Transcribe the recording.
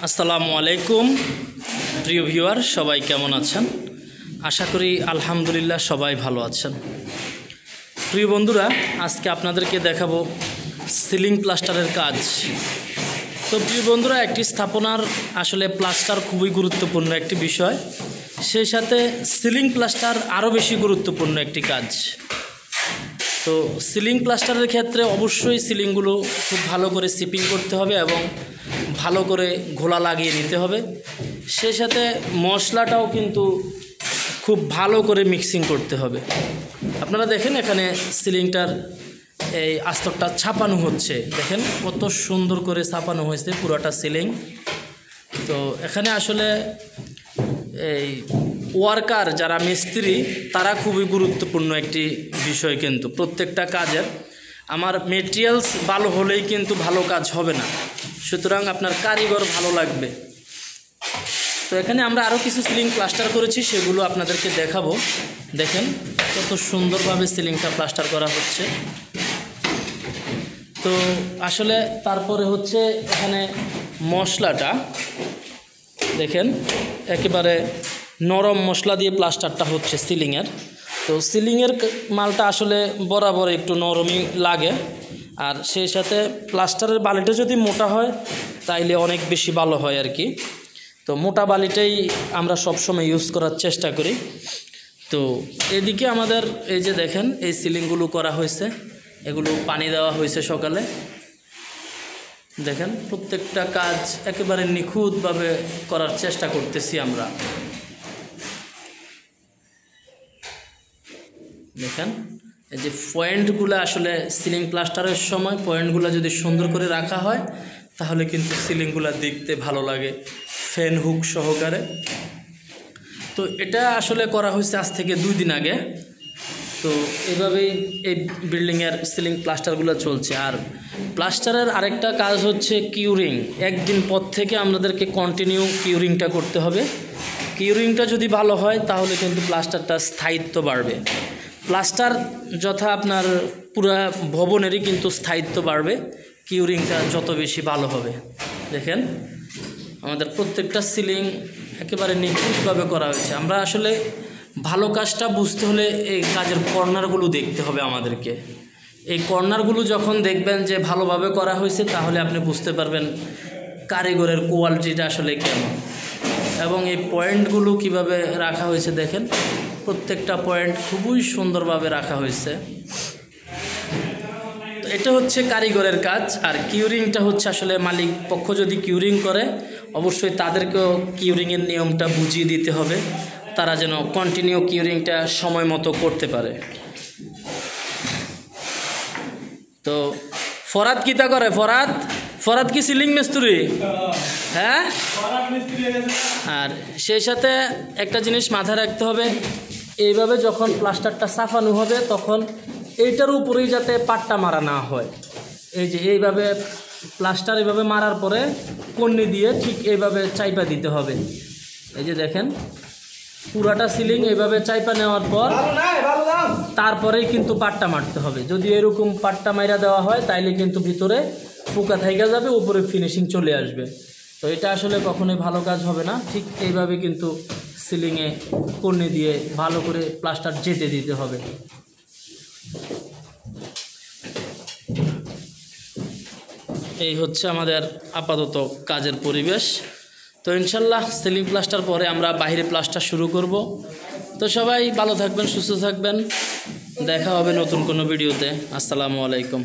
আসসালামু আলাইকুম প্রিয় ভিউয়ার, সবাই কেমন আছেন? আশা করি আলহামদুলিল্লাহ সবাই ভালো আছেন। প্রিয় বন্ধুরা, আজকে আপনাদেরকে দেখাবো সিলিং প্লাস্টারের কাজ। তো প্রিয় বন্ধুরা, একটি স্থাপনার আসলে প্লাস্টার খুবই গুরুত্বপূর্ণ একটি বিষয়, সেই সাথে সিলিং প্লাস্টার আরও বেশি গুরুত্বপূর্ণ একটি কাজ। তো সিলিং প্লাস্টারের ক্ষেত্রে অবশ্যই সিলিংগুলো খুব ভালো করে সিপিং করতে হবে এবং ভালো করে ঘোলা লাগিয়ে নিতে হবে। সেই সাথে মশলাটাও কিন্তু খুব ভালো করে মিক্সিং করতে হবে। আপনারা দেখেন এখানে সিলিংটার এই আস্তরটা ছাপানো হচ্ছে, দেখেন কত সুন্দর করে ছাপানো হয়েছে পুরোটা সিলিং। তো এখানে আসলে এই ওয়ার্কার যারা মিস্ত্রি তারা খুবই গুরুত্বপূর্ণ একটি বিষয়। কিন্তু প্রত্যেকটা কাজের আমার মেটেরিয়ালস ভালো হলেই কিন্তু ভালো কাজ হবে না, সুতরাং আপনার কারিগর ভালো লাগবে। তো এখানে আমরা আরও কিছু সিলিং প্লাস্টার করেছি, সেগুলো আপনাদেরকে দেখাবো। দেখেন কত সুন্দরভাবে সিলিংটা প্লাস্টার করা হচ্ছে। তো আসলে তারপরে হচ্ছে এখানে মশলাটা দেখেন একেবারে নরম মশলা দিয়ে প্লাস্টারটা হচ্ছে সিলিংয়ের। তো সিলিংয়ের মালটা আসলে বরাবর একটু নরমই লাগে, আর সেই সাথে প্লাস্টারের বালিটা যদি মোটা হয় তাইলে অনেক বেশি ভালো হয় আর কি। তো মোটা বালিটাই আমরা সবসময় ইউজ করার চেষ্টা করি। তো এদিকে আমাদের এই যে দেখেন এই সিলিংগুলো করা হয়েছে, এগুলো পানি দেওয়া হয়েছে সকালে। দেখেন প্রত্যেকটা কাজ একেবারে নিখুঁতভাবে করার চেষ্টা করতেছি আমরা। দেখেন এই যে পয়েন্টগুলো, আসলে সিলিং প্লাস্টারের সময় পয়েন্টগুলো যদি সুন্দর করে রাখা হয় তাহলে কিন্তু সিলিংগুলো দেখতে ভালো লাগে ফ্যান হুক সহকারে। তো এটা আসলে করা হয়েছে আজ থেকে 2 দিন আগে। তো এভাবেই এই বিল্ডিংয়ের সিলিং প্লাস্টারগুলো চলছে। আর প্লাস্টারের আরেকটা কাজ হচ্ছে কিউরিং। একদিন পর থেকে আমাদেরকে কন্টিনিউ কিউরিংটা করতে হবে। কিউরিংটা যদি ভালো হয় তাহলে কিন্তু প্লাস্টারটা স্থায়িত্ব বাড়বে। প্লাস্টার যথা আপনার পুরা ভবনেরই কিন্তু স্থায়িত্ব বাড়বে কিউরিংটা যত বেশি ভালো হবে। দেখেন আমাদের প্রত্যেকটা সিলিং একেবারে নিখুঁতভাবে করা হয়েছে। আমরা আসলে ভালো কাজটা বুঝতে হলে এই কাজের কর্নারগুলো দেখতে হবে আমাদেরকে। এই কর্নারগুলো যখন দেখবেন যে ভালোভাবে করা হয়েছে তাহলে আপনি বুঝতে পারবেন কারিগরের কোয়ালিটিটা আসলে কেমন, এবং এই পয়েন্টগুলো কিভাবে রাখা হয়েছে। দেখেন প্রত্যেকটা পয়েন্ট খুবই সুন্দরভাবে রাখা হয়েছে। তো এটা হচ্ছে কারিগরের কাজ। আর কিউরিংটা হচ্ছে আসলে মালিক পক্ষ যদি কিউরিং করে অবশ্যই তাদেরকেও কিউরিংয়ের নিয়মটা বুঝিয়ে দিতে হবে, তারা যেন কন্টিনিউ কিউরিংটা সময় মতো করতে পারে। তো ফরাদ কিতা করে? ফরাদ কি সিলিং মিস্ত্রি? হ্যাঁ। আর সেই সাথে একটা জিনিস মাথায় রাখতে হবে, এইভাবে যখন প্লাস্টারটা সাফানো হবে তখন এইটার উপরেই যাতে পাট্টা মারা না হয়। এই যে এইভাবে প্লাস্টার এইভাবে মারার পরে কন্নি দিয়ে ঠিক এইভাবে চাইপা দিতে হবে। এই যে দেখেন পুরাটা সিলিং এইভাবে চাইপা নেওয়ার পর তারপরেই কিন্তু পাট্টা মারতে হবে। যদি এরকম পাট্টা মাইরা দেওয়া হয় তাইলে কিন্তু ভিতরে পোকা থাইকা যাবে, উপরে ফিনিশিং চলে আসবে। তো এটা আসলে কখনোই ভালো কাজ হবে না। ঠিক এইভাবে কিন্তু সিলিংয়ে কর্নি দিয়ে ভালো করে প্লাস্টার যেতে দিতে হবে। এই হচ্ছে আমাদের আপাতত কাজের পরিবেশ। তো ইনশাল্লাহ সিলিং প্লাস্টার পরে আমরা বাইরে প্লাস্টার শুরু করব। তো সবাই ভালো থাকবেন, সুস্থ থাকবেন, দেখা হবে নতুন কোনো ভিডিওতে। আসসালামু আলাইকুম।